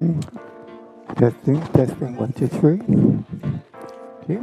Testing, testing, one, two, three. Okay.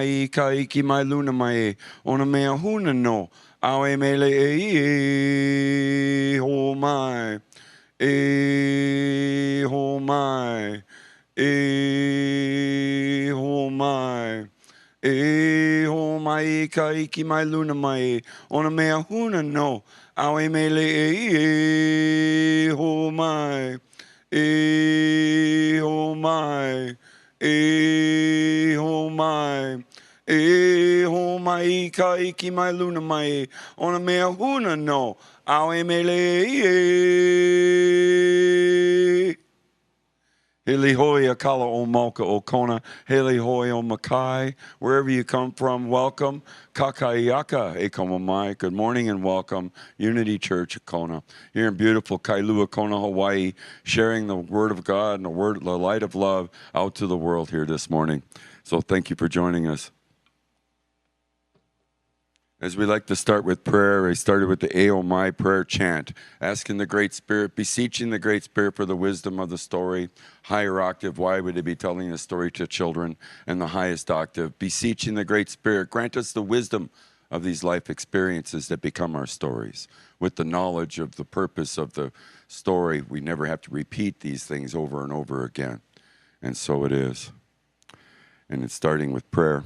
mai ka iki mai luna mai ona mea huna no awe mele ho mai ho mai ho mai ho mai ka iki mai luna mai ona mea huna no awe mele ho mai ho mai ho mai ho mai ka iki mai luna mai ona mea huna no awe mele Hili hoi akala o Malka o Kona, Hili hoi o Makai, wherever you come from, welcome. Kakaiaka e kama mai, good morning and welcome. Unity Church of Kona, here in beautiful Kailua Kona, Hawaii, sharing the Word of God and the light of love out to the world here this morning. So thank you for joining us. As we like to start with prayer, I started with the Aomai prayer chant, asking the Great Spirit, beseeching the Great Spirit for the wisdom of the story. Higher octave, why would he be telling the story to children? And the highest octave, beseeching the Great Spirit, grant us the wisdom of these life experiences that become our stories. With the knowledge of the purpose of the story, we never have to repeat these things over and over again. And so it is. And it's starting with prayer.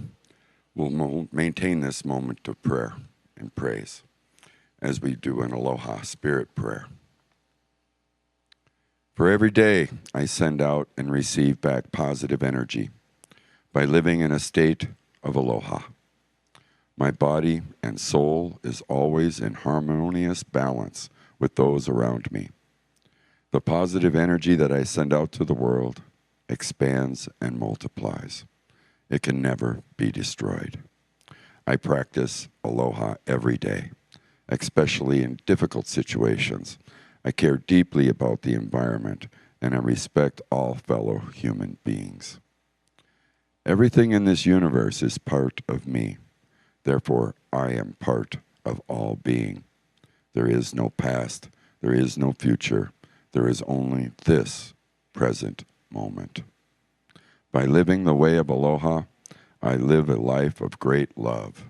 We'll maintain this moment of prayer and praise as we do an Aloha Spirit prayer. For every day I send out and receive back positive energy by living in a state of Aloha. My body and soul is always in harmonious balance with those around me. The positive energy that I send out to the world expands and multiplies. It can never be destroyed. I practice Aloha every day, especially in difficult situations. I care deeply about the environment, and I respect all fellow human beings. Everything in this universe is part of me. Therefore, I am part of all being. There is no past. There is no future. There is only this present moment. By living the way of Aloha, I live a life of great love,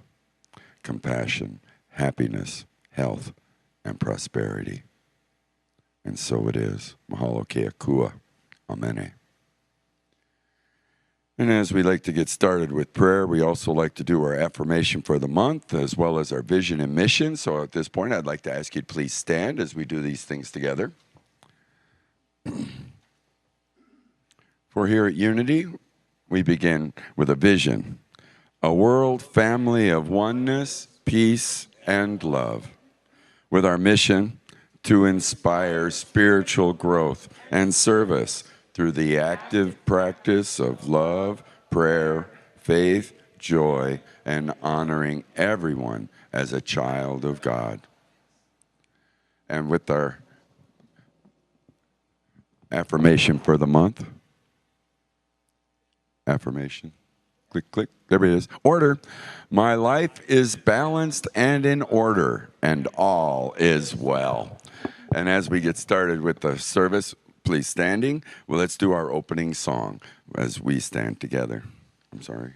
compassion, happiness, health, and prosperity. And so it is. Mahalo ke akua. Amene. And as we like to get started with prayer, we also like to do our affirmation for the month, as well as our vision and mission. So at this point, I'd like to ask you to please stand as we do these things together. For here at Unity, we begin with a vision, a world family of oneness, peace, and love, with our mission to inspire spiritual growth and service through the active practice of love, prayer, faith, joy, and honoring everyone as a child of God. And with our affirmation for the month, affirmation. Click, click. There it is. Order. My life is balanced and in order, and all is well. And as we get started with the service, please standing. Well, let's do our opening song as we stand together. I'm sorry.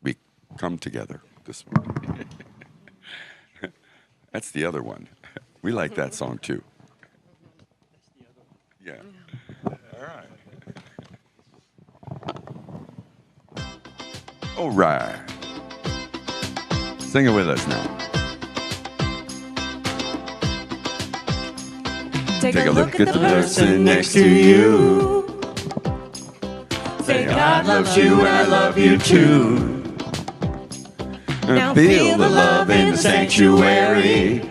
We come together this morning. That's the other one. We like that song too. Yeah. All right. All right. Sing it with us now. Take a look at the person next to you. Say, God loves you and I love you too. Now feel the love in the sanctuary.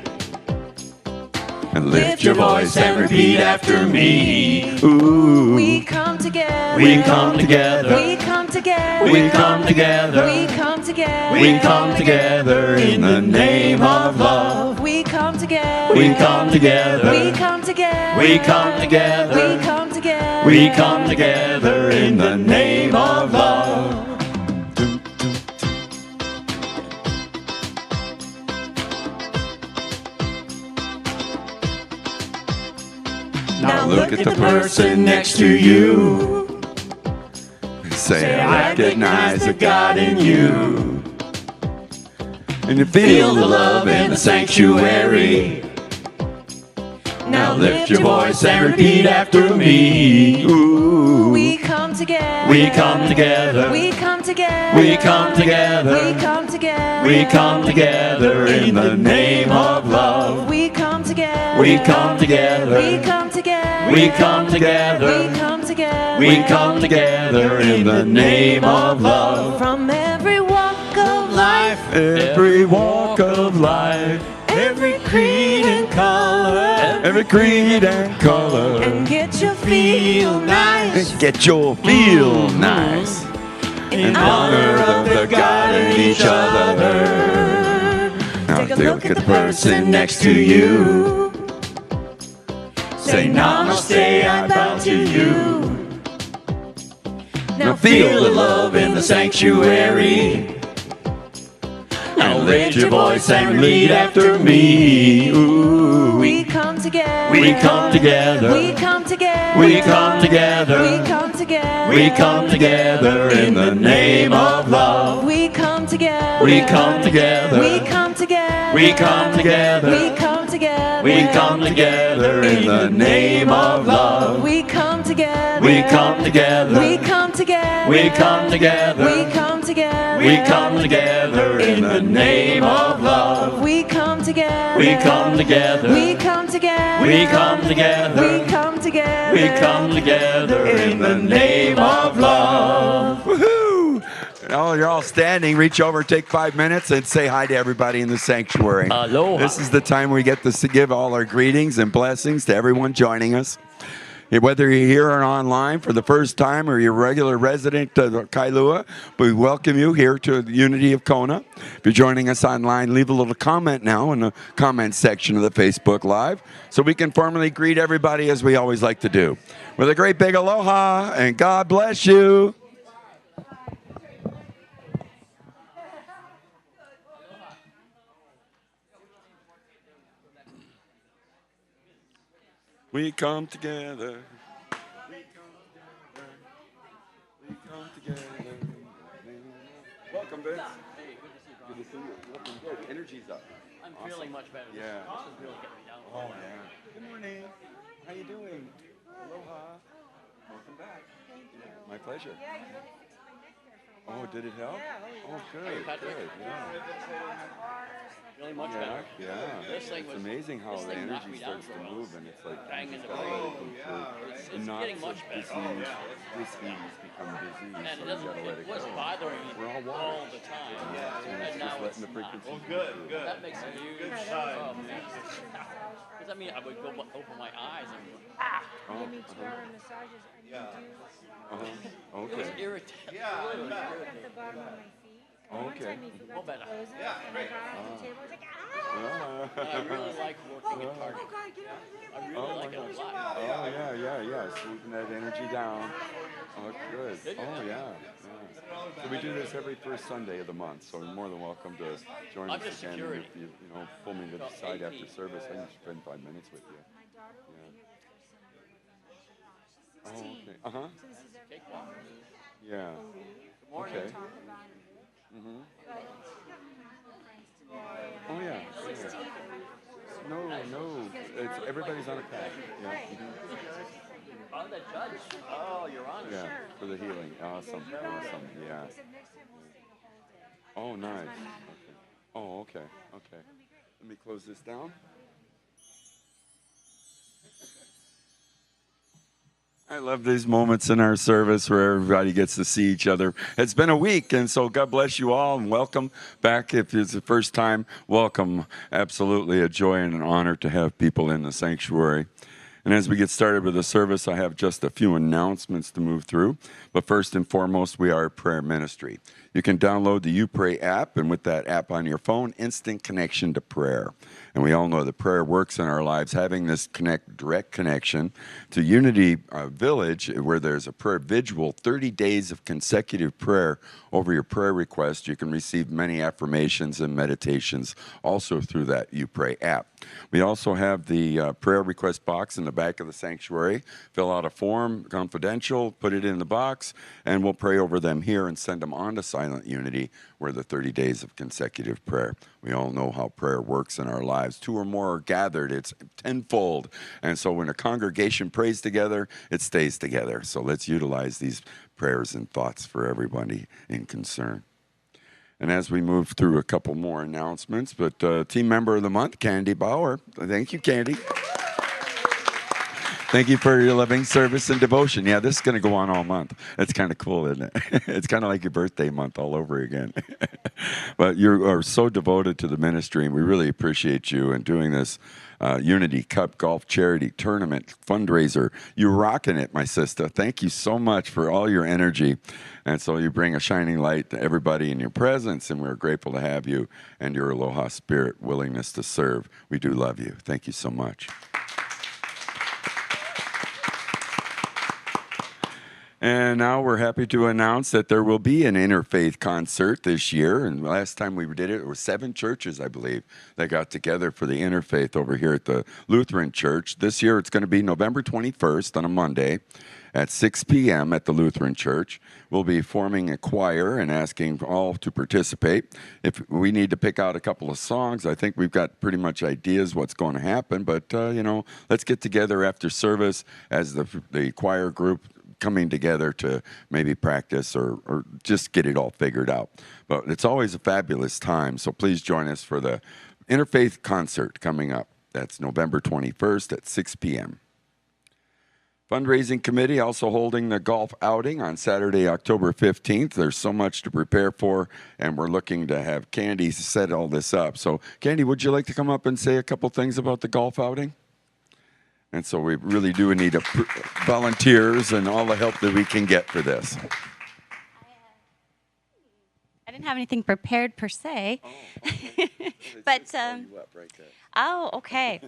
And lift your voice and repeat after me. Ooh. We come together. We come together. We come together. We come together. We come together. We come together in the name of love. We come together. We come together. We come together. We come together. We come together. We come together in the name of love. Now look at the person next to you. Say, I recognize the God in you. And you feel the love in the sanctuary. Now lift your voice and repeat after me. Ooh. We come together. We come together. We come together. We come together. We come together. We come together in the name of love. We come together. We come together. We come together. We come together. We come together. We come together in the name of love. From every walk of life, Every walk of life, every creed and color, every creed and color. and get your feel nice. Get your feel nice. In honor of the God in each other. Now Take a look at the person next to you. Say namaste, I bow to you. Now feel the love in the sanctuary. Now lift your voice and repeat after me. Ooh. We come together. We come together. We come together. We come together. We come together. We come together in the name of love. We come together. We come together. We come together. We come together. We come together. We come together in the name of love. We come together. We come together. We come together. We come together. We come together. We come together in the name of love. We come together. We come together. We come together. We come together. We come together. We come together in the name of love. Woohoo! Oh, you're all standing. Reach over, take 5 minutes, and say hi to everybody in the sanctuary. Aloha. This is the time we get to give all our greetings and blessings to everyone joining us. Whether you're here or online for the first time or you're a regular resident of Kailua, we welcome you here to the Unity of Kona. If you're joining us online, leave a little comment now in the comment section of the Facebook Live so we can formally greet everybody as we always like to do. With a great big aloha and God bless you. We come together. We come together. Welcome, Vince. Hey, good to see you, Brian. Good to see you. Looking good. Energy's up. I'm feeling much better. Yeah. This is really getting me down. Oh, yeah. Good morning. How you doing? Aloha. Welcome back. Thank you. My pleasure. Yeah, you really fixed my neck there for a while. Oh, did it help? Yeah, Oh, good. Patrick? Good. Yeah. Feeling much Yeah. better. Yeah. This thing It's was- amazing how this the thing knocked energy me down starts for to a while. move, and it's like Bang you in the start brain. working through. It's And not getting much better. disease become disease, And so you gotta let it it was go. bothering me We're all water. all the time. And it's And just now letting it's the not. frequencies good, move through. good. That makes a huge because I mean, I would go open my eyes and go, Oh, Give me 2-hour massages and you uh-huh. it was Okay. irritating. Yeah, It was at irritating. the bottom of my feet. And one Okay. time he Well, forgot better. to close them Yeah, and great. I got off the table. I was like, And I really like working at Target. oh God, get over here. I Oh, really my like it a gosh. lot. Oh, yeah. Sweeping that energy down. Oh, good. Did you? Oh, yeah. So we do this every first Sunday of the month, so you're more than welcome to join I'm us just again. And security. if you pull me to the So side AP. after service, I can spend 5 minutes with you. My daughter will Yeah. be here the first Sunday. She's 16. Oh, okay. Uh-huh. So this is every Cakewalk. Yeah. believe. Good morning. Okay. Talk about it. Mm-hmm. But friends today and Oh, yeah. I'm 16. No. It's everybody's on a path. Yeah. Oh, the judge. Oh, Your Honor. Yeah. For the healing. Awesome. Yeah. He said next time we'll stay the whole day. Oh, nice. my mom. Okay. Oh, okay. Let me close this down. I love these moments in our service where everybody gets to see each other. It's been a week, and so God bless you all, and welcome back. If it's the first time, welcome. Absolutely a joy and an honor to have people in the sanctuary. And as we get started with the service, I have just a few announcements to move through. But first and foremost, we are a prayer ministry. You can download the You Pray app, and with that app on your phone, instant connection to prayer. And we all know that prayer works in our lives. Having this direct connection to Unity Village, where there's a prayer vigil, 30 days of consecutive prayer over your prayer request. You can receive many affirmations and meditations also through that You Pray app. We also have the prayer request box in the back of the sanctuary. Fill out a form, confidential, put it in the box, and we'll pray over them here and send them on to Silent Unity, where the 30 days of consecutive prayer. We all know how prayer works in our lives. 2 or more are gathered, it's tenfold. And so when a congregation prays together, it stays together. So let's utilize these prayers and thoughts for everybody in concern. And as we move through a couple more announcements, but Team Member of the Month, Candy Bauer. Thank you, Candy. Thank you for your loving service and devotion. Yeah, this is going to go on all month. That's kind of cool, isn't it? It's kind of like your birthday month all over again. But you are so devoted to the ministry, and we really appreciate you and doing this Unity Cup Golf Charity Tournament fundraiser. You're rocking it, my sister. Thank you so much for all your energy. And so you bring a shining light to everybody in your presence, and we're grateful to have you and your aloha spirit, willingness to serve. We do love you. Thank you so much. And now we're happy to announce that there will be an interfaith concert this year. And last time we did it, it was 7 churches, I believe, that got together for the interfaith over here at the Lutheran Church. This year it's going to be November 21st on a Monday at 6 p.m. at the Lutheran Church. We'll be forming a choir and asking all to participate. If we need to pick out a couple of songs, I think we've got pretty much ideas what's going to happen. But, let's get together after service as the choir group coming together to maybe practice or just get it all figured out. But it's always a fabulous time, so please join us for the Interfaith Concert coming up. That's November 21st at 6 p.m. Fundraising Committee also holding the golf outing on Saturday, October 15th. There's so much to prepare for, and we're looking to have Candy set all this up. So, Candy, would you like to come up and say a couple things about the golf outing? And so we really do need volunteers and all the help that we can get for this. I didn't have anything prepared per se. Oh, okay. But, oh, okay.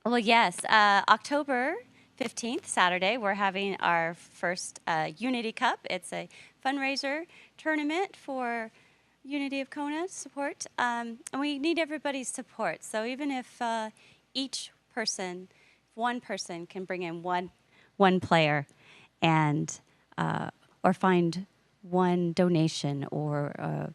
Well, yes, October 15th, Saturday, we're having our first Unity Cup. It's a fundraiser tournament for Unity of Kona support. And we need everybody's support. So even if one person can bring in one player and or find one donation or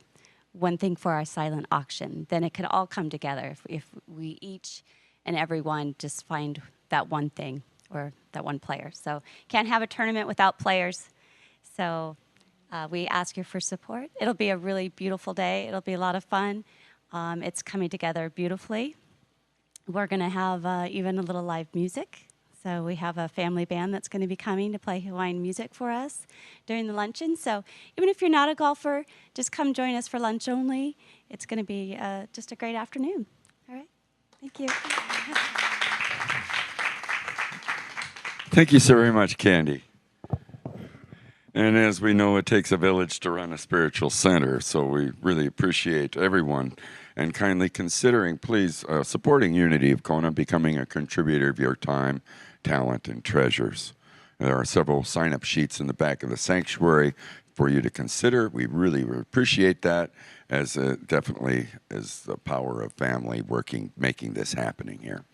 one thing for our silent auction, then it could all come together if we each and everyone just find that one thing or that one player. So can't have a tournament without players. So we ask you for support. It'll be a really beautiful day. It'll be a lot of fun. It's coming together beautifully. We're going to have even a little live music. So we have a family band that's going to be coming to play Hawaiian music for us during the luncheon. So even if you're not a golfer, just come join us for lunch only. It's going to be just a great afternoon. All right. Thank you. Thank you so very much, Candy. And as we know, it takes a village to run a spiritual center, so we really appreciate everyone and kindly considering, please, supporting Unity of Kona, becoming a contributor of your time, talent, and treasures. There are several sign-up sheets in the back of the sanctuary for you to consider. We really appreciate that, as definitely is the power of family working, making this happening here.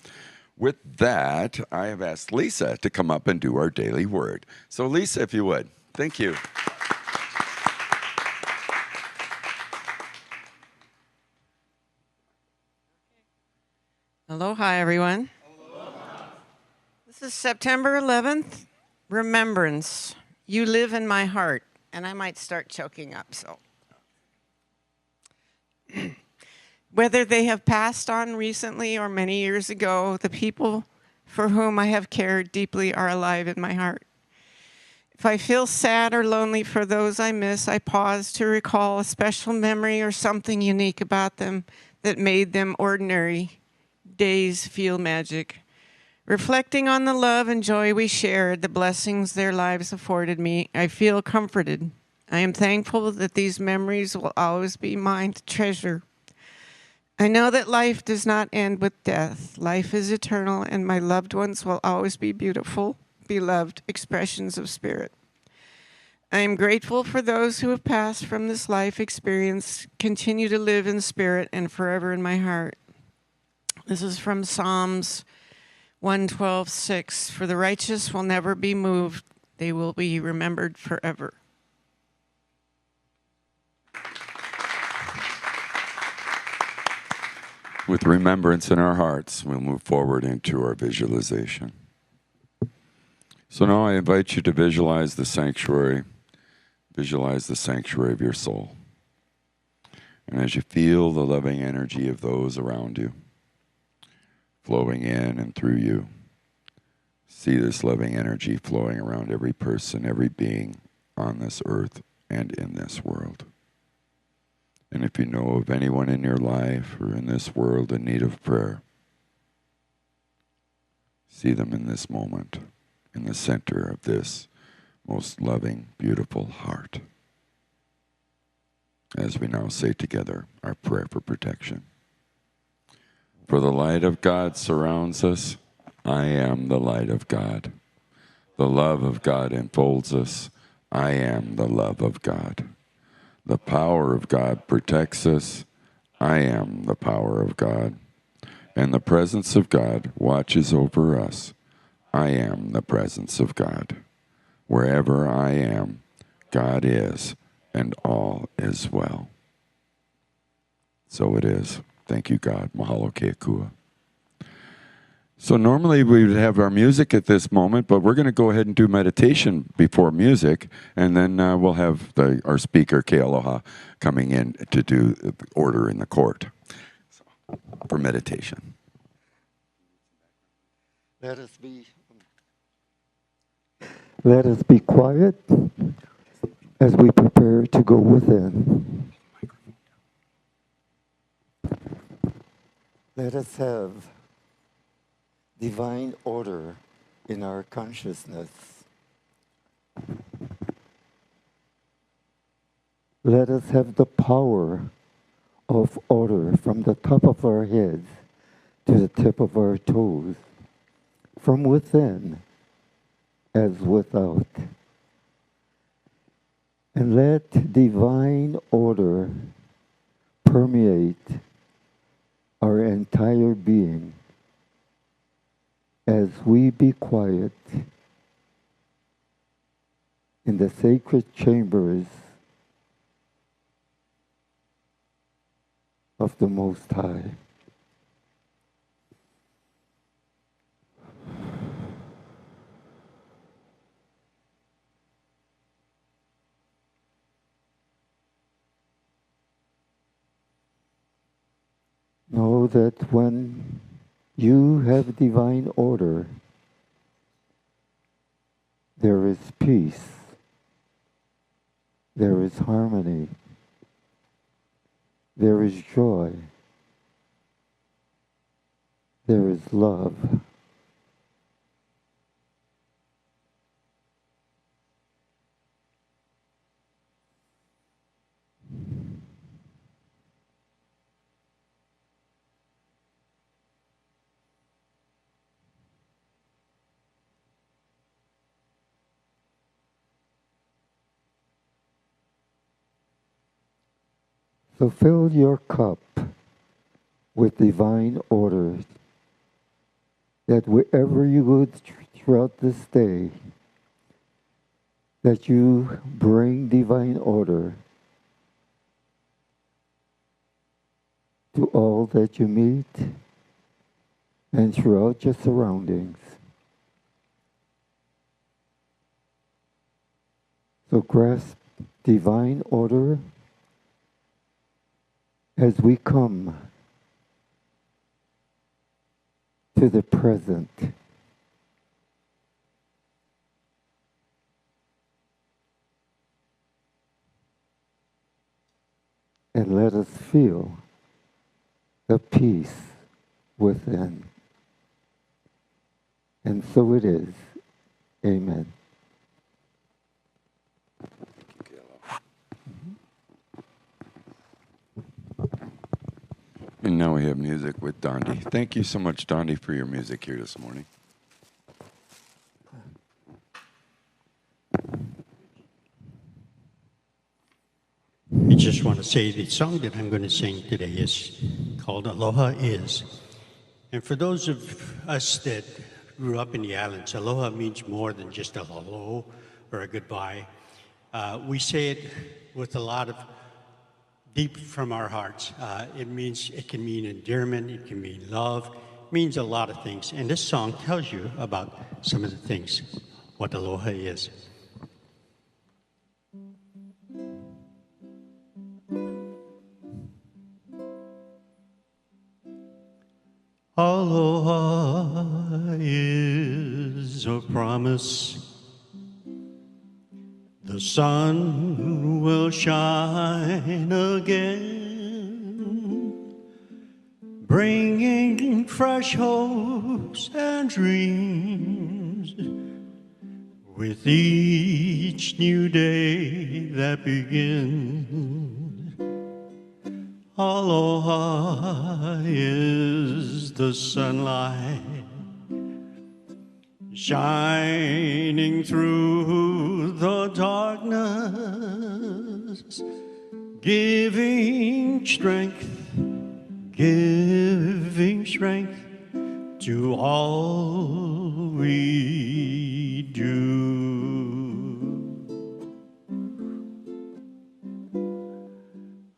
With that, I have asked Lisa to come up and do our daily word. So Lisa, if you would. Thank you. Aloha, everyone. Aloha. This is September 11th, Remembrance. You live in my heart. And I might start choking up, so. Whether they have passed on recently or many years ago, the people for whom I have cared deeply are alive in my heart. If I feel sad or lonely for those I miss, I pause to recall a special memory or something unique about them that made them ordinary days feel magic. Reflecting on the love and joy we shared, the blessings their lives afforded me, I feel comforted I am thankful that these memories will always be mine to treasure. I know that life does not end with death. Life is eternal, and my loved ones will always be beautiful, beloved expressions of spirit. I am grateful for those who have passed from this life experience, continue to live in spirit and forever in my heart. This is from Psalms 112:6. For the righteous will never be moved. They will be remembered forever. With remembrance in our hearts, we'll move forward into our visualization. So now I invite you to visualize the sanctuary of your soul. And as you feel the loving energy of those around you flowing in and through you, see this loving energy flowing around every person, every being on this earth and in this world. And if you know of anyone in your life or in this world in need of prayer, see them in this moment, in the center of this most loving, beautiful heart. As we now say together our prayer for protection. For the light of God surrounds us. I am the light of God. The love of God enfolds us. I am the love of God. The power of God protects us. I am the power of God. And the presence of God watches over us. I am the presence of God. Wherever I am, God is, and all is well. So it is. Thank you, God. Mahalo keakua. So normally we would have our music at this moment, but we're going to go ahead and do meditation before music, and then we'll have our speaker, Kealoha, coming in to do order in the court for meditation. Let us be quiet as we prepare to go within. Let us have divine order in our consciousness. Let us have the power of order from the top of our heads to the tip of our toes, from within as without. And let divine order permeate our entire being as we be quiet in the sacred chambers of the Most High. Know that when you have divine order, there is peace, there is harmony, there is joy, there is love. So fill your cup with divine order, that wherever you go throughout this day, that you bring divine order to all that you meet and throughout your surroundings. So grasp divine order as we come to the present. And let us feel the peace within. And so it is. Amen. Thank you, Kealoha. now we have music with Dondi. Thank you so much, Dondi, for your music here this morning. I just want to say the song that I'm going to sing today is called Aloha Is. And for those of us that grew up in the islands, aloha means more than just a hello or a goodbye. We say it with a lot of deep from our hearts. It can mean endearment, it can mean love, it means a lot of things. And this song tells you about some of the things, what aloha is. Aloha is a promise. The sun will shine again, bringing fresh hopes and dreams with each new day that begins. Aloha is the sunlight shining through the darkness, giving strength to all we do.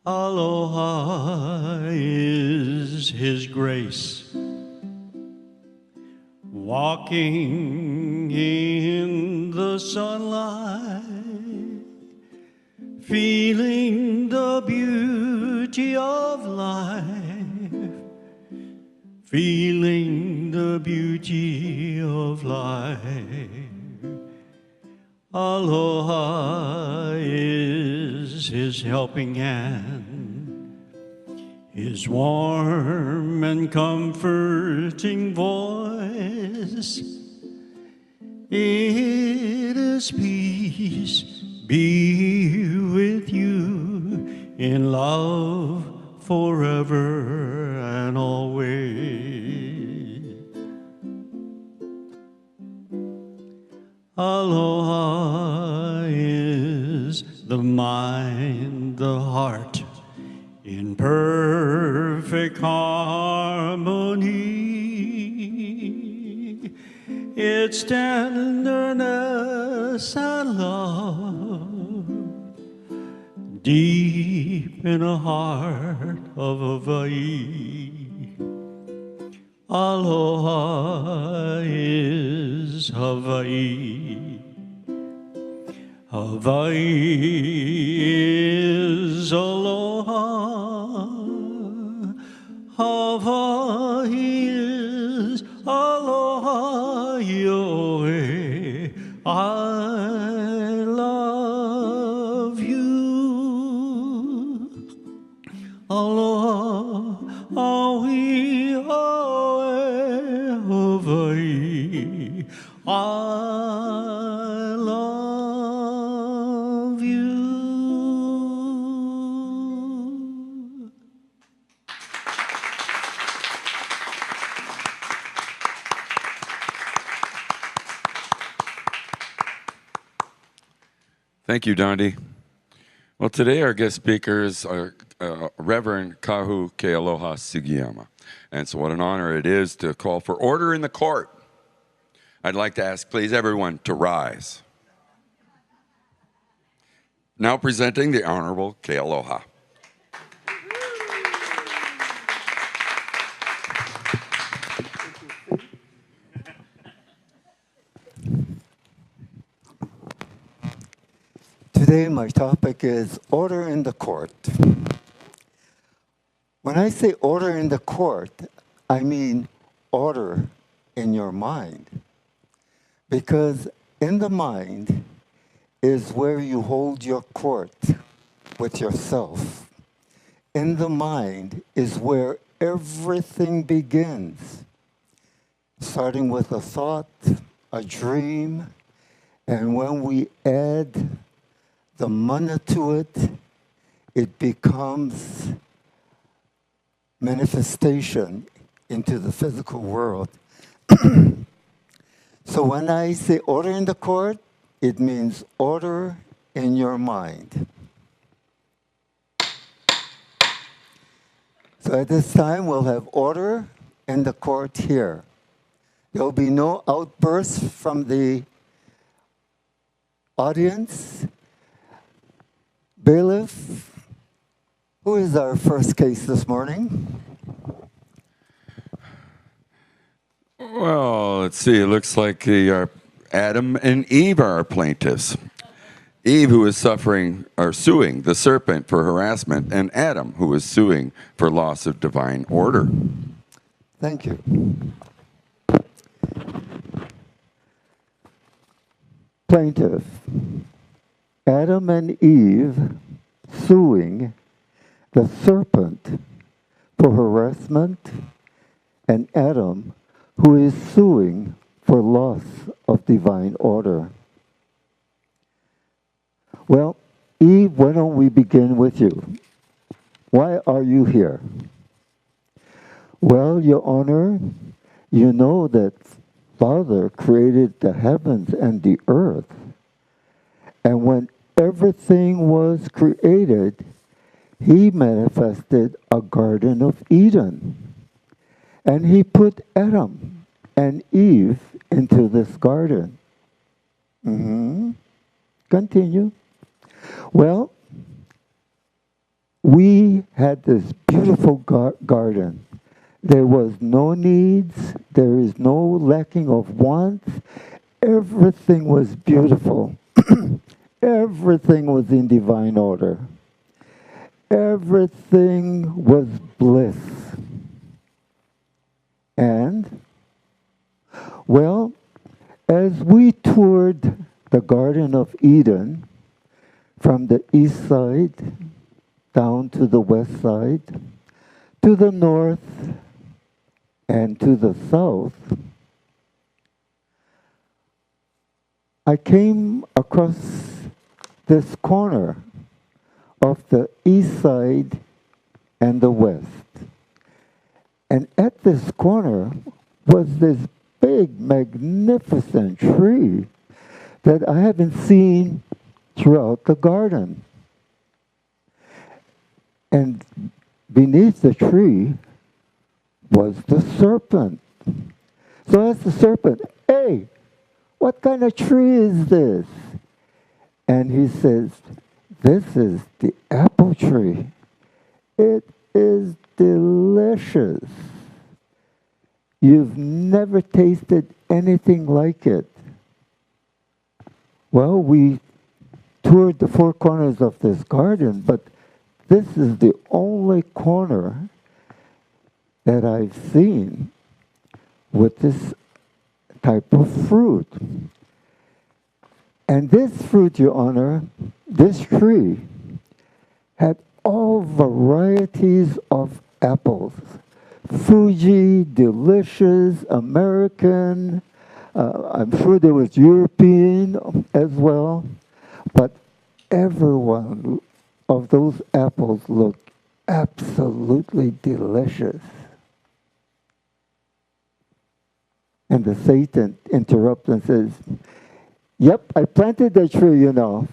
Aloha is His grace, walking in the sunlight, feeling the beauty of life, feeling the beauty of life. Aloha is His helping hand, His warm and comforting voice. It is peace be with you in love forever and always. Aloha is the mind, the heart, in perfect harmony. It's tenderness and love, deep in the heart of Hawaii. Aloha is Hawaii. Hawaii is aloha. Hawaii is aloha. Yoe, I love you. Aloha, aui, ae, Hawaii. I love you. Thank you, Dondi. Well, today our guest speakers are Reverend Kahu Kealoha Sugiyama. And so what an honor it is to call for order in the court. I'd like to ask, please, everyone to rise. Now presenting the Honorable Kealoha. Today my topic is order in the court. When I say order in the court, I mean order in your mind. Because in the mind is where you hold your court with yourself. In the mind is where everything begins, starting with a thought, a dream, and when we add the mana to it, it becomes manifestation into the physical world. So when I say order in the court, it means order in your mind. So at this time, we'll have order in the court here. There will be no outbursts from the audience. Bailiff, who is our first case this morning? Well, let's see. It looks like Adam and Eve are our plaintiffs. Eve, who is suing the serpent for harassment, and Adam, who is suing for loss of divine order. Thank you. Plaintiff, Adam and Eve suing the serpent for harassment, and Adam, who is suing for loss of divine order. Well, Eve, why don't we begin with you? Why are you here? Well, Your Honor, you know that Father created the heavens and the earth. And when everything was created, He manifested a Garden of Eden. And He put Adam and Eve into this garden. Continue. Well, we had this beautiful garden. There was no needs. There is no lacking of wants. Everything was beautiful. Everything was in divine order. Everything was bliss. And, well, as we toured the Garden of Eden from the east side down to the west side, to the north, and to the south, I came across this corner of the east side and the west. And at this corner was this big, magnificent tree that I haven't seen throughout the garden. And beneath the tree was the serpent. So I asked the serpent, "Hey, what kind of tree is this?" And he says, "This is the apple tree. It is delicious. You've never tasted anything like it." Well, we toured the four corners of this garden, but this is the only corner that I've seen with this type of fruit. And this fruit, Your Honor, this tree had all varieties of apples. Fuji, delicious, American, I'm sure there was European as well, but every one of those apples looked absolutely delicious. And the Satan interrupts and says, "Yep, I planted that tree, you know.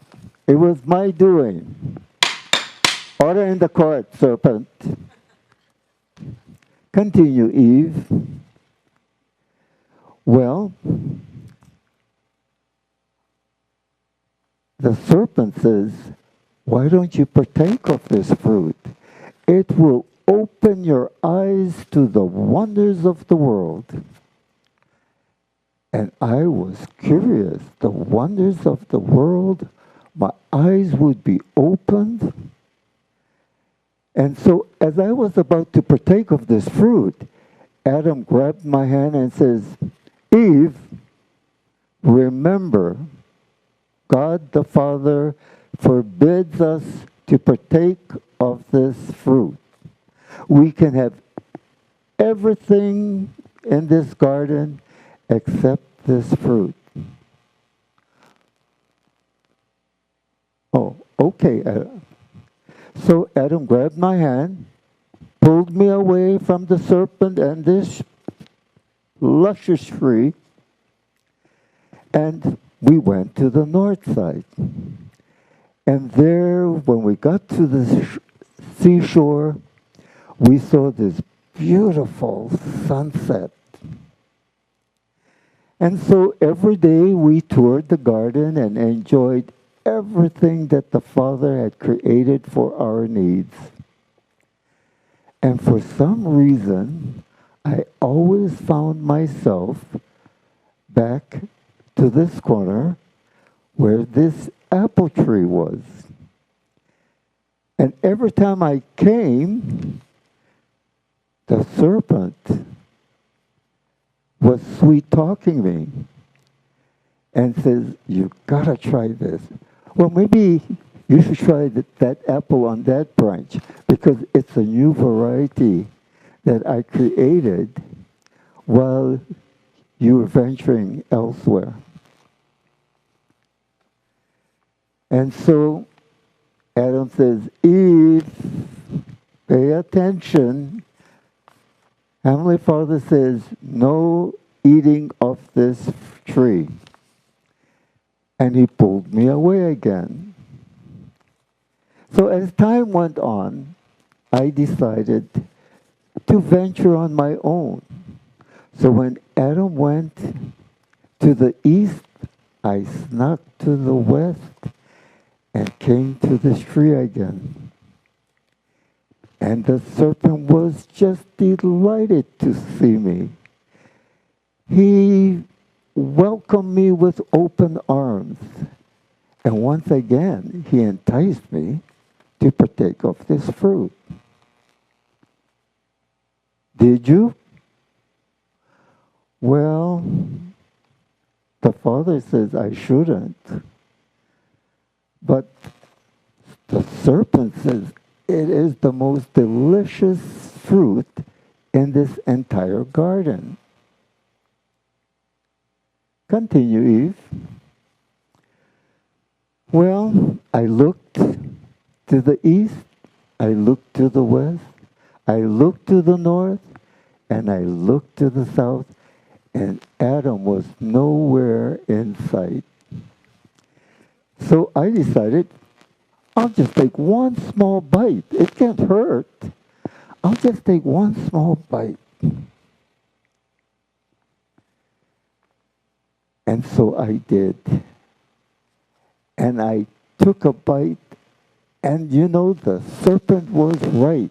It was my doing." Order in the court, serpent. Continue, Eve. Well, the serpent says, "Why don't you partake of this fruit? It will open your eyes to the wonders of the world." And I was curious, the wonders of the world, my eyes would be opened. And so as I was about to partake of this fruit, Adam grabbed my hand and says, "Eve, remember, God the Father forbids us to partake of this fruit. We can have everything in this garden except this fruit." Oh, okay. So Adam grabbed my hand, pulled me away from the serpent and this luscious tree, and we went to the north side. And there, when we got to the seashore, we saw this beautiful sunset. And so every day we toured the garden and enjoyed everything that the Father had created for our needs. And for some reason, I always found myself back to this corner where this apple tree was. And every time I came, the serpent was sweet-talking me and says, "You gotta try this." Well, maybe you should try that apple on that branch because it's a new variety that I created while you were venturing elsewhere. And so Adam says, "Eve, pay attention." Heavenly Father says, "No eating of this tree." And he pulled me away again. So as time went on, I decided to venture on my own. So when Adam went to the east, I snuck to the west and came to this tree again. And the serpent was just delighted to see me. He welcomed me with open arms. And once again, he enticed me to partake of this fruit. Did you? Well, the Father says I shouldn't. But the serpent says it is the most delicious fruit in this entire garden. Continue, Eve. Well, I looked to the east, I looked to the west, I looked to the north, and I looked to the south, and Adam was nowhere in sight. So I decided, I'll just take one small bite. It can't hurt. I'll just take one small bite. And so I did. And I took a bite, and you know, the serpent was right.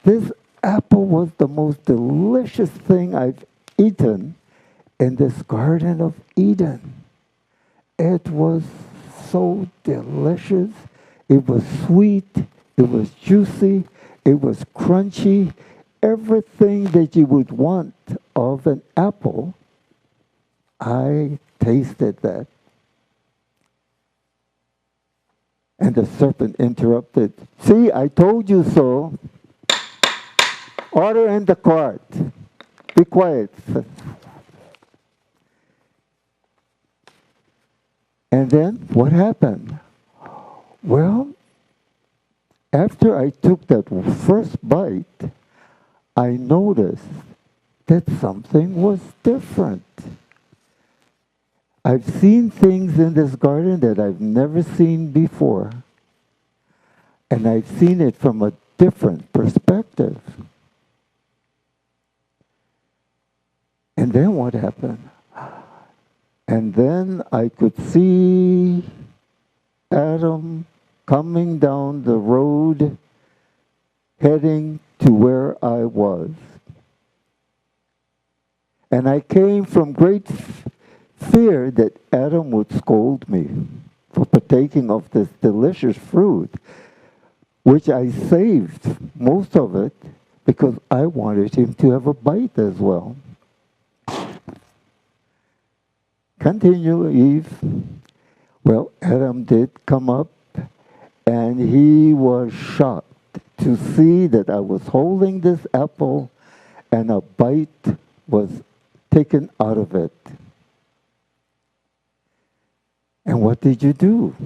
This apple was the most delicious thing I've eaten in this Garden of Eden. It was so delicious. It was sweet. It was juicy. It was crunchy. Everything that you would want of an apple, I tasted that. And the serpent interrupted. "See, I told you so. Order in the cart. Be quiet." And then what happened? Well, after I took that first bite, I noticed that something was different. I've seen things in this garden that I've never seen before. And I've seen it from a different perspective. And then what happened? And then I could see Adam coming down the road, heading to where I was. And I came from great fear that Adam would scold me for partaking of this delicious fruit, which I saved most of it because I wanted him to have a bite as well. Continue, Eve. Well, Adam did come up, and he was shocked to see that I was holding this apple and a bite was taken out of it. And what did you do?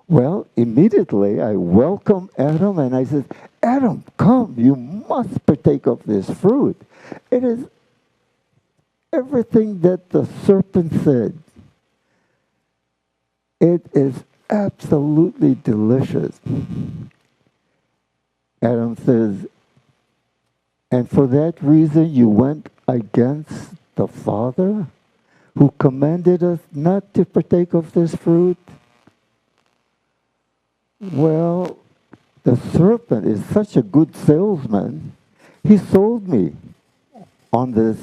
Well, immediately I welcomed Adam and I said, Adam, come, you must partake of this fruit. It is everything that the serpent said. It is absolutely delicious. Adam says, and for that reason you went against the Father who commanded us not to partake of this fruit? Well, the serpent is such a good salesman. He sold me on this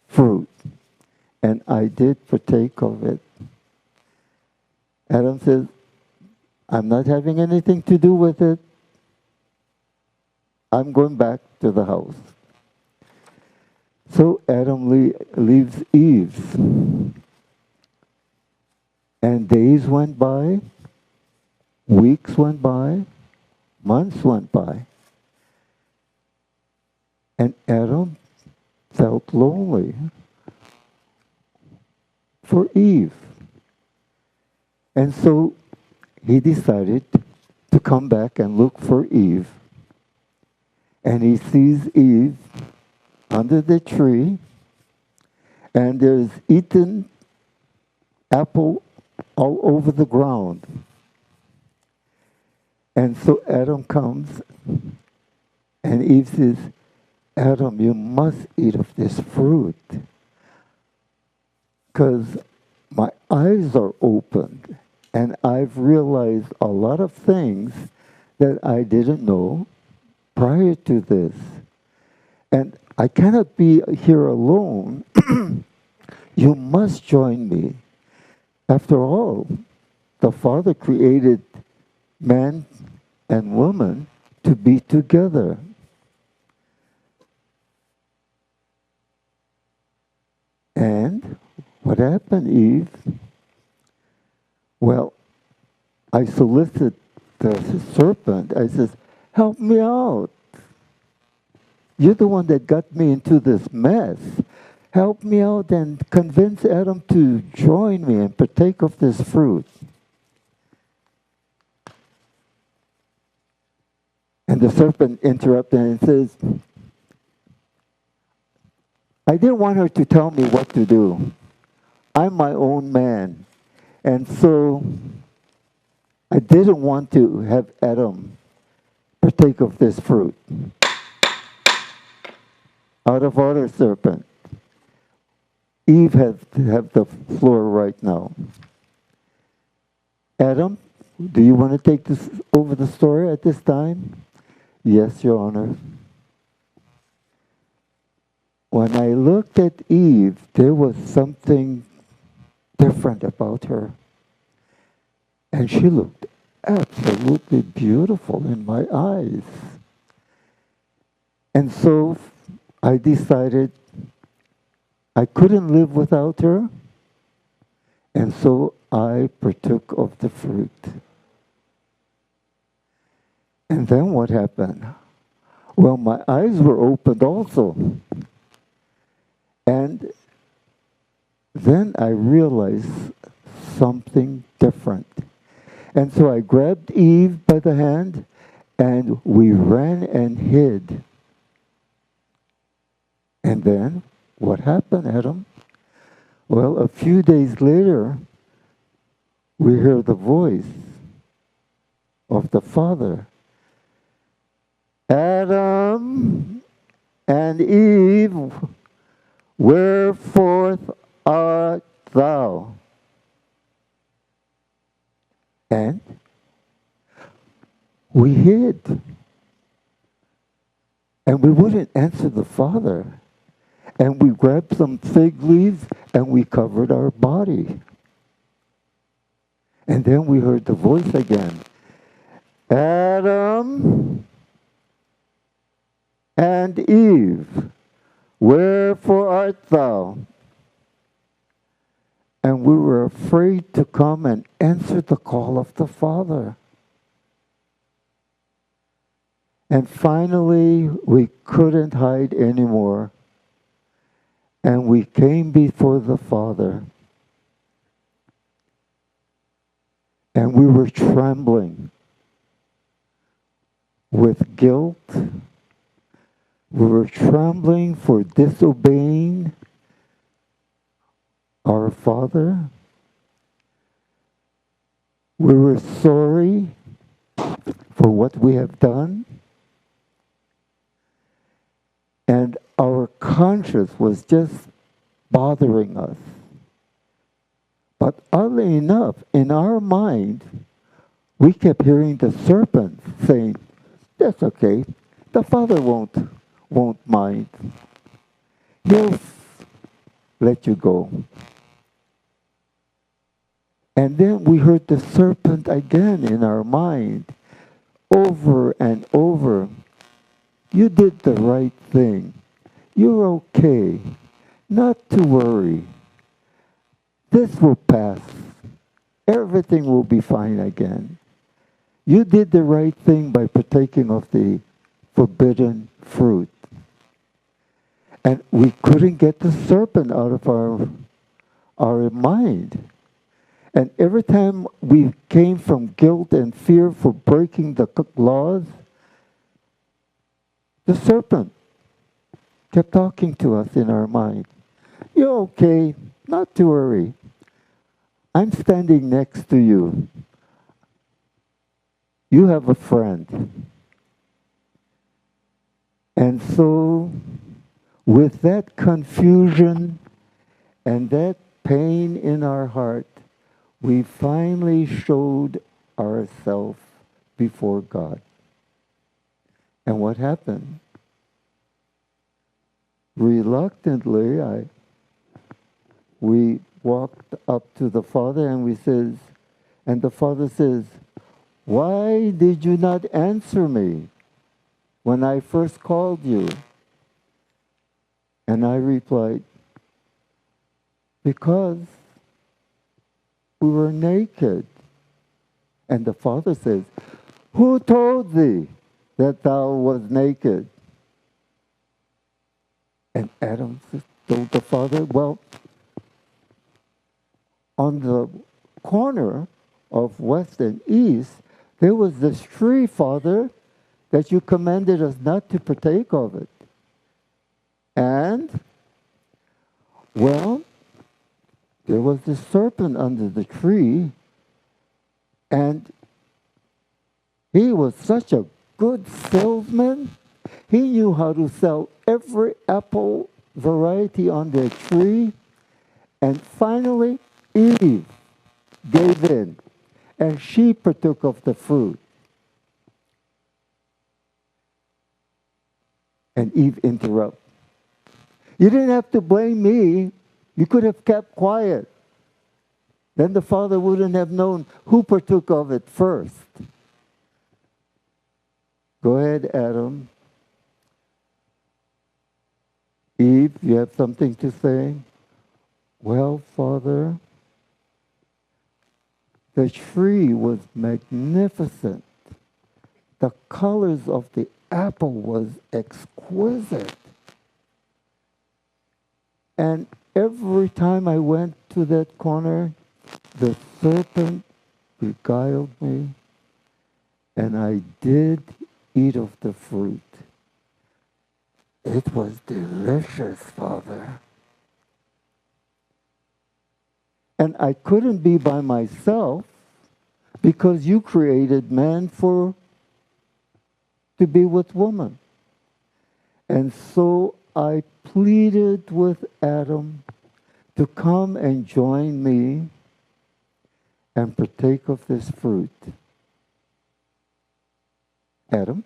fruit, and I did partake of it. Adam says, I'm not having anything to do with it. I'm going back to the house. So Adam leaves Eve. And days went by, weeks went by, months went by. And Adam felt lonely for Eve. And so he decided to come back and look for Eve. And he sees Eve under the tree, and there's eaten apple all over the ground. And so Adam comes, and Eve says, Adam, you must eat of this fruit, because my eyes are opened, and I've realized a lot of things that I didn't know prior to this. And I cannot be here alone. You must join me. After all, the Father created man and woman to be together. And what happened, Eve? Well, I solicit the serpent. I says, help me out. You're the one that got me into this mess. Help me out and convince Adam to join me and partake of this fruit. And the serpent interrupted and says, I didn't want her to tell me what to do. I'm my own man. And so I didn't want to have Adam partake of this fruit. Out of order, serpent. Eve has to have the floor right now. Adam, do you want to take this over the story at this time? Yes, Your Honor. When I looked at Eve, there was something different about her. And she looked absolutely beautiful in my eyes. And so I decided I couldn't live without her, and so I partook of the fruit. And then what happened? Well, my eyes were opened also. And then I realized something different. And so I grabbed Eve by the hand, and we ran and hid. And then, what happened, Adam? Well, a few days later, we hear the voice of the Father. Adam and Eve, wherefore art thou? And we hid. And we wouldn't answer the Father. And we grabbed some fig leaves and we covered our body. And then we heard the voice again. Adam and Eve, wherefore art thou? And we were afraid to come and answer the call of the Father. And finally, we couldn't hide anymore. And we came before the Father. And we were trembling. with guilt. We were trembling for disobeying our Father. We were sorry for what we have done. And our conscience was just bothering us. But oddly enough, in our mind, we kept hearing the serpent saying, "That's okay. The Father won't mind. He'll let you go." And then we heard the serpent again in our mind, over and over. "You did the right thing. You're okay. Not to worry. This will pass. Everything will be fine again. You did the right thing by partaking of the forbidden fruit." And we couldn't get the serpent out of our mind. And every time we came from guilt and fear for breaking the laws, the serpent kept talking to us in our mind. "You're okay, not to worry. I'm standing next to you. You have a friend." And so, with that confusion and that pain in our heart, we finally showed ourselves before God. And what happened? Reluctantly, we walked up to the Father and the Father says, "Why did you not answer me when I first called you?" And I replied, "Because we were naked." And the Father says, "Who told thee that thou was naked?" And Adam told the Father, "Well, on the corner of west and east, there was this tree, Father, that you commanded us not to partake of it. And, well, there was this serpent under the tree, and he was such a good salesman. He knew how to sell every apple variety on the tree. And finally, Eve gave in, and she partook of the fruit." And Eve interrupted. "You didn't have to blame me. You could have kept quiet. Then the Father wouldn't have known who partook of it first." Go ahead, Adam. Eve, you have something to say? "Well, Father, the tree was magnificent. The colors of the apple was exquisite. And every time I went to that corner, the serpent beguiled me, and I did eat of the fruit. It was delicious, Father. And I couldn't be by myself because you created man to be with woman. And so I pleaded with Adam to come and join me and partake of this fruit. Adam,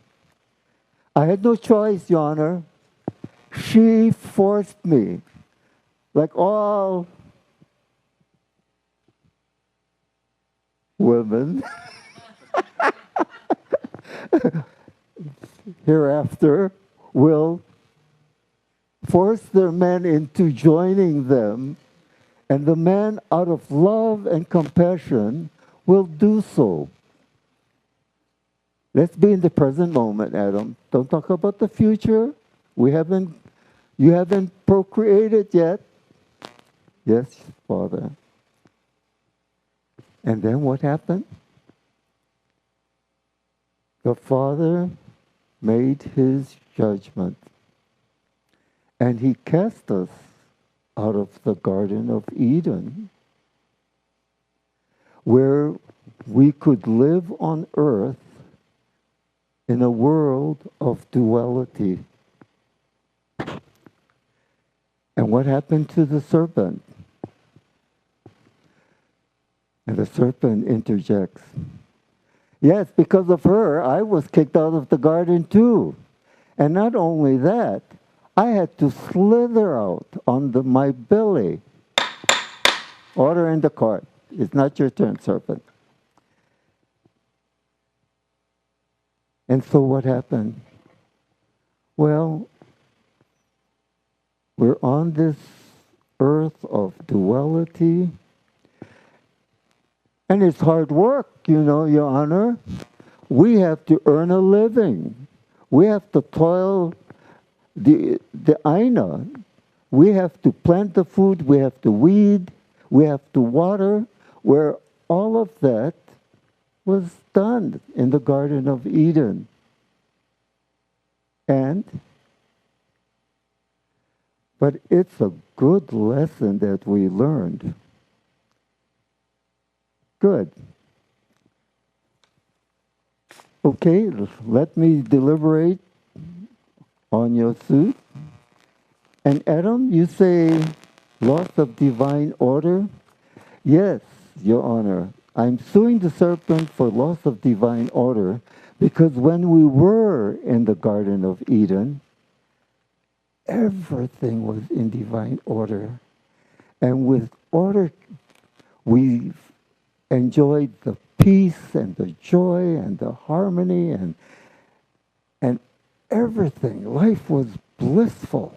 I had no choice, Your Honor. She forced me, like all women hereafter will force their men into joining them, and the man, out of love and compassion, will do so. Let's be in the present moment, Adam. Don't talk about the future. You haven't procreated yet. Yes, Father. And then what happened? The Father made his judgment, and he cast us out of the Garden of Eden, where we could live on earth in a world of duality. And what happened to the serpent? And the serpent interjects, yes, because of her, I was kicked out of the garden too. And not only that, I had to slither out on my belly. Order in the court. It's not your turn, serpent. And so what happened? Well, we're on this earth of duality. And it's hard work, Your Honor. We have to earn a living. We have to toil the aina. We have to plant the food. We have to weed. We have to water. Where all of that was done in the Garden of Eden. But it's a good lesson that we learned. Good. Okay, let me deliberate on your suit. And Adam, you say loss of divine order? Yes, Your Honor. I'm suing the serpent for loss of divine order because when we were in the Garden of Eden, everything was in divine order. And with order, we enjoyed the peace and the joy and the harmony and everything. Life was blissful.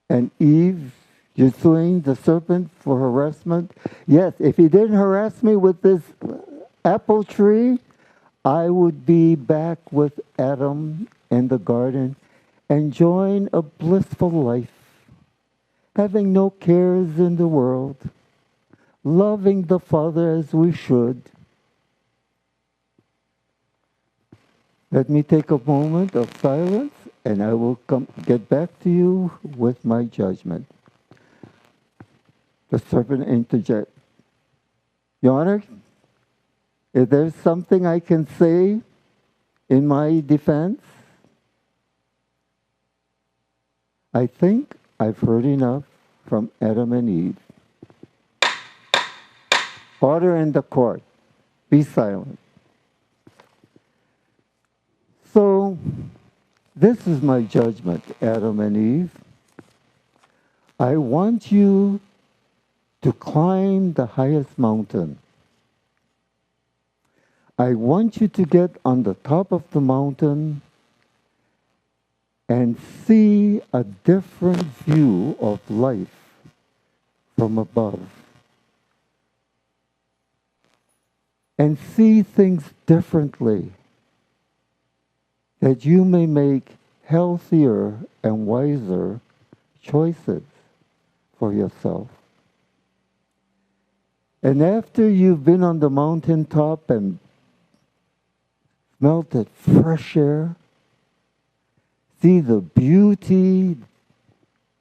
And Eve, you're suing the serpent for harassment? Yes, if he didn't harass me with this apple tree, I would be back with Adam in the garden, enjoying a blissful life, having no cares in the world, loving the Father as we should. Let me take a moment of silence, and I will get back to you with my judgment. The serpent interjects. Your Honor, is there something I can say in my defense? I think I've heard enough from Adam and Eve. Order in the court. Be silent. So, this is my judgment, Adam and Eve. I want you to climb the highest mountain. I want you to get on the top of the mountain and see a different view of life from above. And see things differently, that you may make healthier and wiser choices for yourself. And after you've been on the mountaintop and smelt that fresh air, see the beauty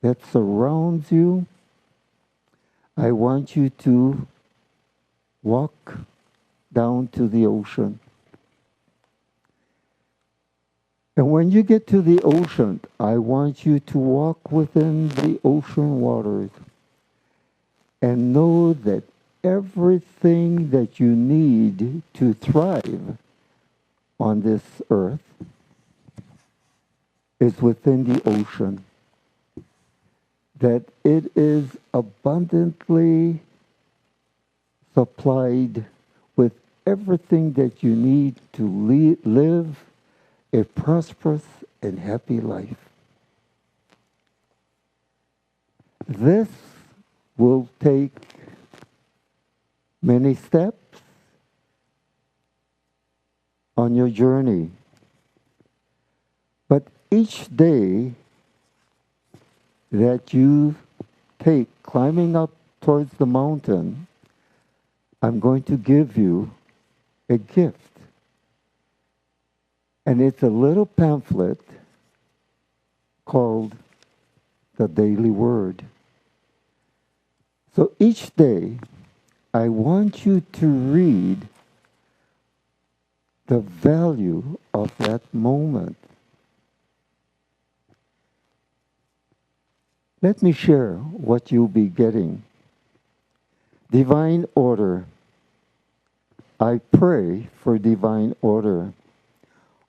that surrounds you, I want you to walk down to the ocean. And when you get to the ocean, I want you to walk within the ocean waters and know that everything that you need to thrive on this earth is within the ocean. That it is abundantly supplied with everything that you need to live a prosperous and happy life. This will take many steps on your journey. But each day that you take climbing up towards the mountain, I'm going to give you a gift. And it's a little pamphlet called the Daily Word. So each day, I want you to read the value of that moment. Let me share what you'll be getting. Divine order. I pray for divine order.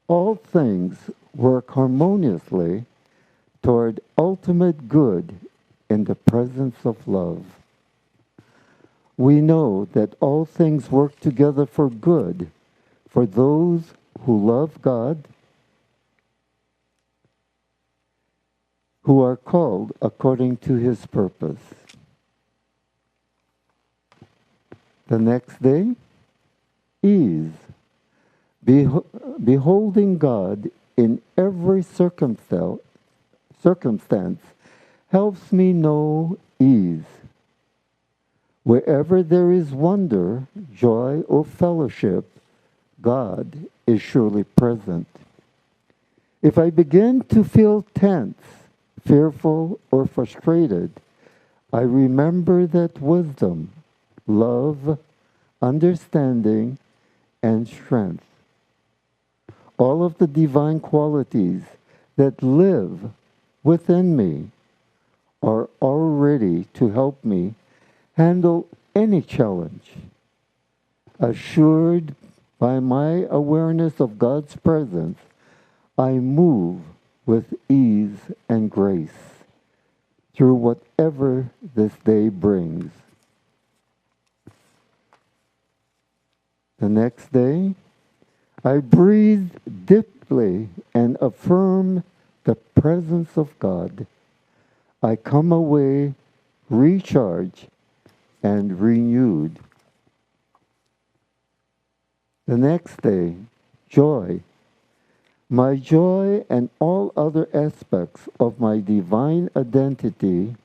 All things work harmoniously toward ultimate good in the presence of love. We know that all things work together for good for those who love God, who are called according to his purpose. The next day, ease. Beholding God in every circumstance helps me know ease. Wherever there is wonder, joy, or fellowship, God is surely present. If I begin to feel tense, fearful, or frustrated, I remember that wisdom, love, understanding, and strength, all of the divine qualities that live within me, are all ready to help me handle any challenge. Assured by my awareness of God's presence, I move with ease and grace through whatever this day brings. The next day, I breathe deeply and affirm the presence of God. I come away recharged and renewed. The next day, joy. My joy and all other aspects of my divine identity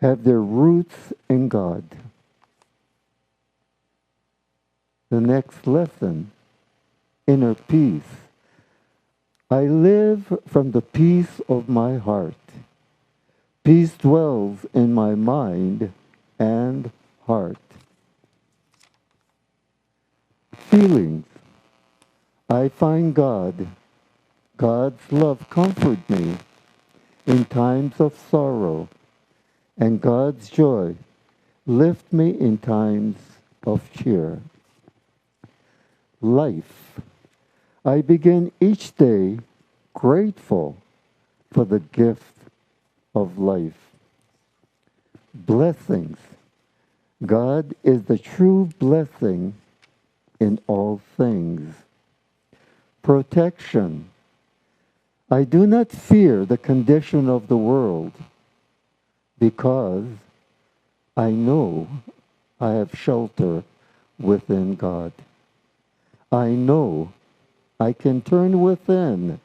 have their roots in God. The next lesson, inner peace. I live from the peace of my heart. Peace dwells in my mind and heart. Feelings. I find God. God's love comforts me in times of sorrow, and God's joy lifts me in times of cheer. Life. I begin each day grateful for the gift of life. Blessings. God is the true blessing in all things. Protection. I do not fear the condition of the world because I know I have shelter within God. I know I can turn within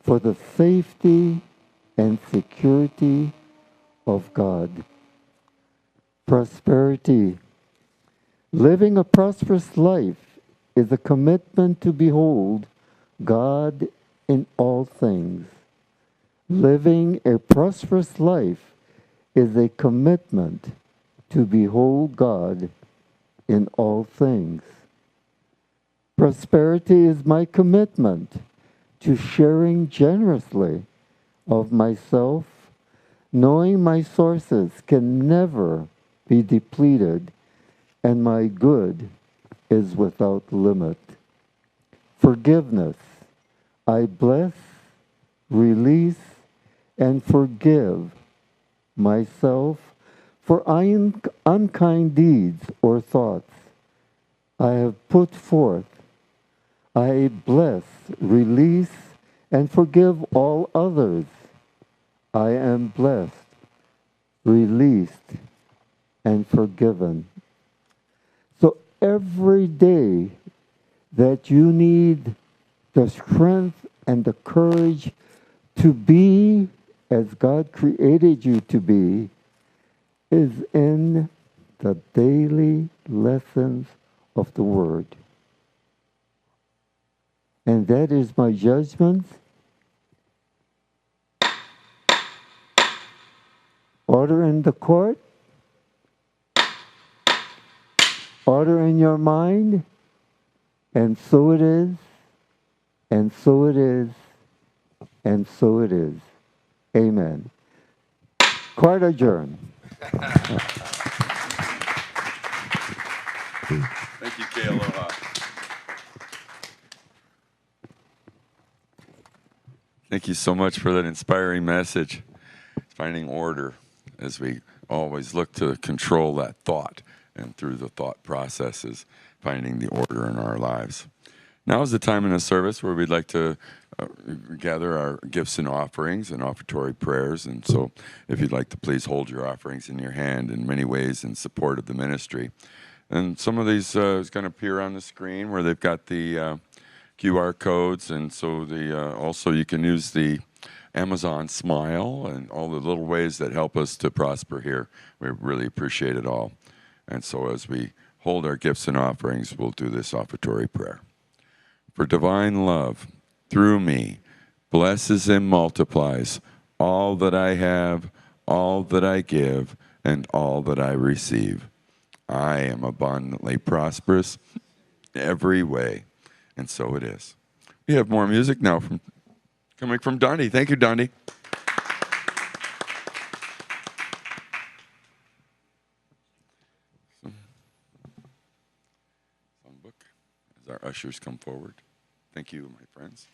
for the safety and security of God. Prosperity. Living a prosperous life is a commitment to behold God in all things. Living a prosperous life is a commitment to behold God in all things. Prosperity is my commitment to sharing generously of myself, knowing my sources can never be depleted and my good is without limit. Forgiveness. I bless, release, and forgive myself for unkind deeds or thoughts I have put forth. I bless, release, and forgive all others. I am blessed, released, and forgiven. So every day that you need the strength and the courage to be as God created you to be is in the daily lessons of the Word. and that is my judgment. Order in the court, order in your mind, and so it is, and so it is, and so it is. Amen. Court adjourned. Thank you, Kealoha. Thank you so much for that inspiring message. Finding order as we always look to control that thought, and through the thought processes, finding the order in our lives. Now is the time in the service where we'd like to gather our gifts and offerings and offertory prayers. And so if you'd like to please hold your offerings in your hand in many ways in support of the ministry. And some of these is going to appear on the screen where they've got the QR codes. And so also you can use the Amazon Smile and all the little ways that help us to prosper here. We really appreciate it all. And so as we hold our gifts and offerings, we'll do this offertory prayer. For divine love, through me, blesses and multiplies all that I have, all that I give, and all that I receive. I am abundantly prosperous every way, and so it is. We have more music now coming from Dundee. Thank you, Dundee. Songbook as our ushers come forward. Thank you, my friends.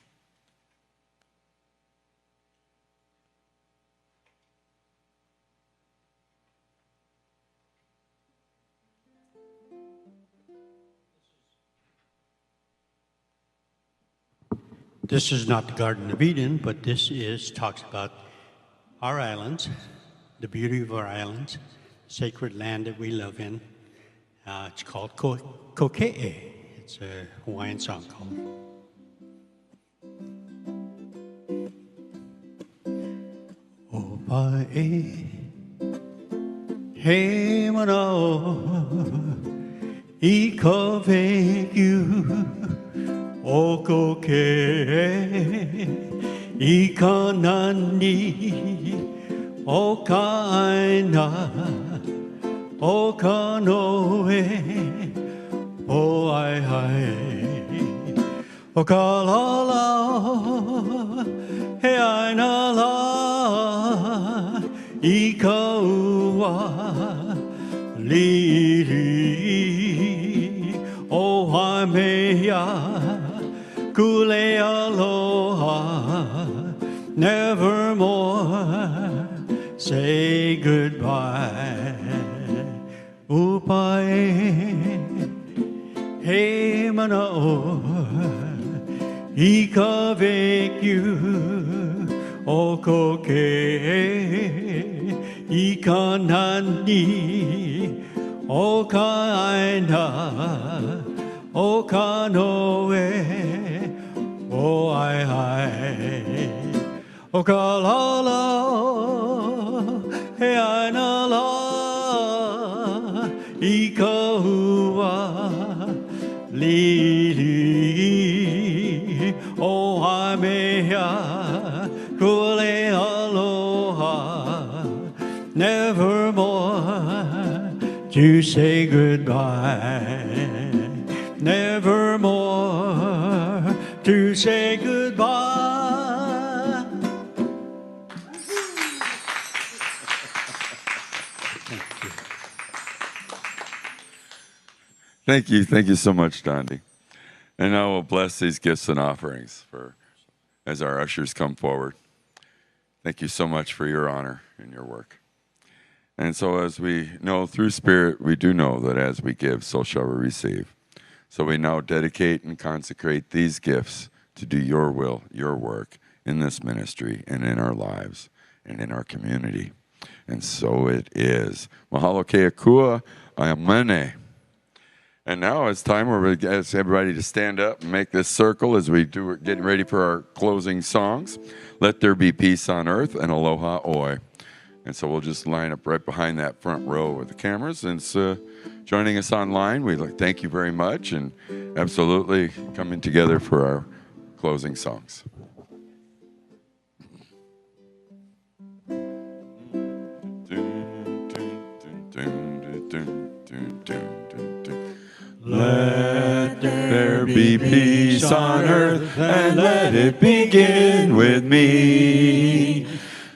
This is not the Garden of Eden, but this talks about our islands, the beauty of our islands, sacred land that we live in. It's called Koke'e. It's a Hawaiian song called. Opae, he manao, ika ve'u. Okoke ikanani okaina okanoe oai hai okalala he aina la ikaua liri o haimea Kule aloha, nevermore say goodbye. Upae, he manao, ika ve'u, okoke, ika nani, oka aina, oka noe. Oh, ai, o kalala, he aina la, I kahua, lili, o ai mea, kule aloha, nevermore to say goodbye, nevermore to say goodbye. Thank you so much, Dondi. And now we'll bless these gifts and offerings as our ushers come forward. Thank you so much for your honor and your work. And so as we know through Spirit, we do know that as we give, so shall we receive. So we now dedicate and consecrate these gifts to do your will, your work in this ministry and in our lives and in our community. And so it is. Mahalo ke akua, aimene. And now it's time where we ask everybody to stand up and make this circle as we do getting ready for our closing songs. Let there be peace on earth and aloha oi. And so we'll just line up right behind that front row with the cameras. And joining us online, we thank you very much, and absolutely coming together for our closing songs. Let there be peace on earth, and let it begin with me.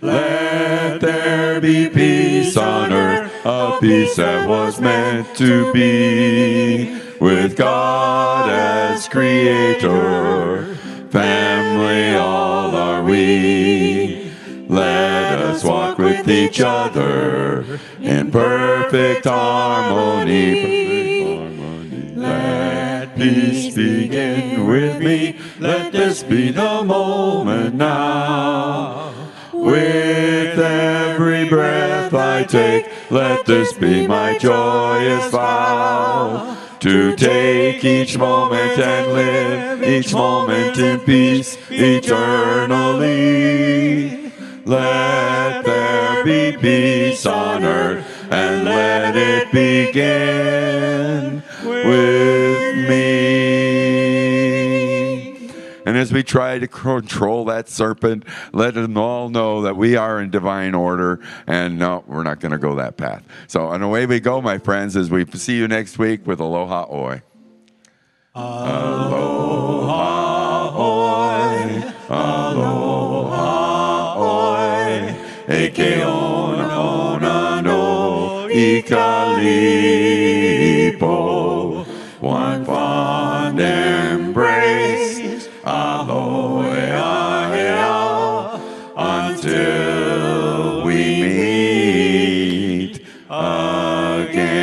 Let there be peace on earth, a peace that was meant to be. With God as creator, family all are we. Let us walk with each other in perfect harmony. Let peace begin with me. Let this be the moment now. With every breath I take, let this be my joyous vow. To take each moment and live each moment in peace eternally. Let there be peace on earth, and let it begin with me. And as we try to control that serpent, let them all know that we are in divine order, and no, we're not going to go that path. So, and away we go, my friends, as we see you next week with Aloha Oi. Aloha Oi, Aloha Oi, Eke Ona no Ikalipo, one fond embrace, Aloha, until we meet again.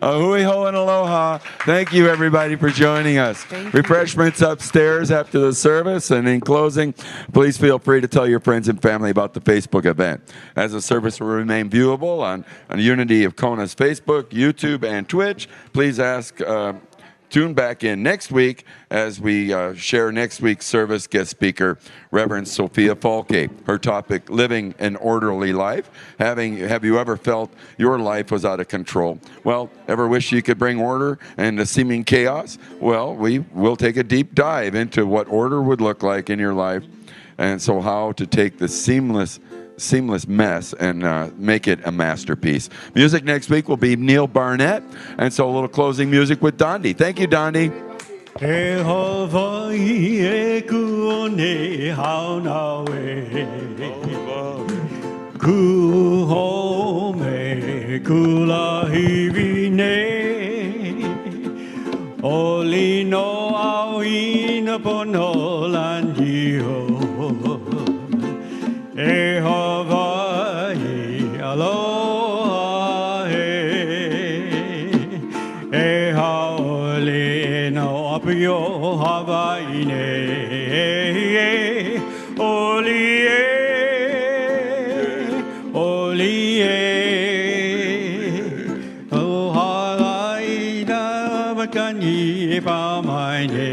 Ahui ho and aloha. Thank you, everybody, for joining us. Refreshments upstairs after the service. And in closing, please feel free to tell your friends and family about the Facebook event. As the service will remain viewable on Unity of Kona's Facebook, YouTube, and Twitch, please tune back in next week as we share next week's service guest speaker, Reverend Sophia Falke. Her topic, living an orderly life. Have you ever felt your life was out of control? Well, ever wish you could bring order and the seeming chaos? Well, we will take a deep dive into what order would look like in your life, and so how to take the seamless mess and make it a masterpiece. Music next week will be Neil Barnett, and so a little closing music with Dondi. Thank you, Dondi. E Hawaii e kuone haunawe Ku home kulahiwi ne Oli no au ina pono landiho E Hawaii aloha he E haole no apio Hawaii ne Oli O Hawaii na makani pa mai ne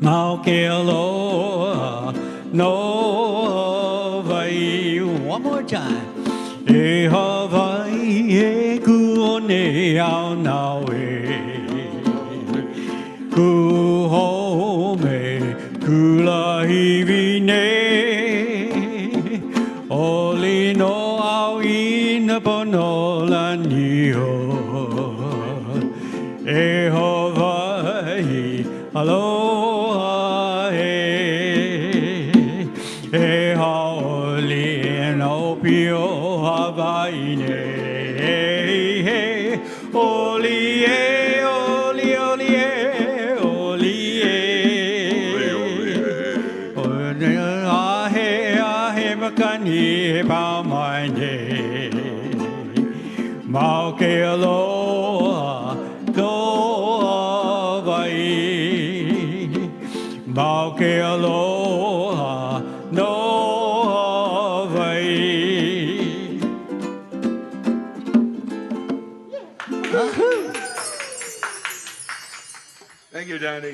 Mau ke aloha no vai. One more time. E Hawaii e kuone au nawe Ku home kulahiwi ne Oli no au ina pono lanio E Hawaii aloha E haole no pio Hawaii ne Oli e oli oli e oli e ahe makani pa mai ne Mau ke aloha no vai Mau ke aloha no vai Thank you, Donnie.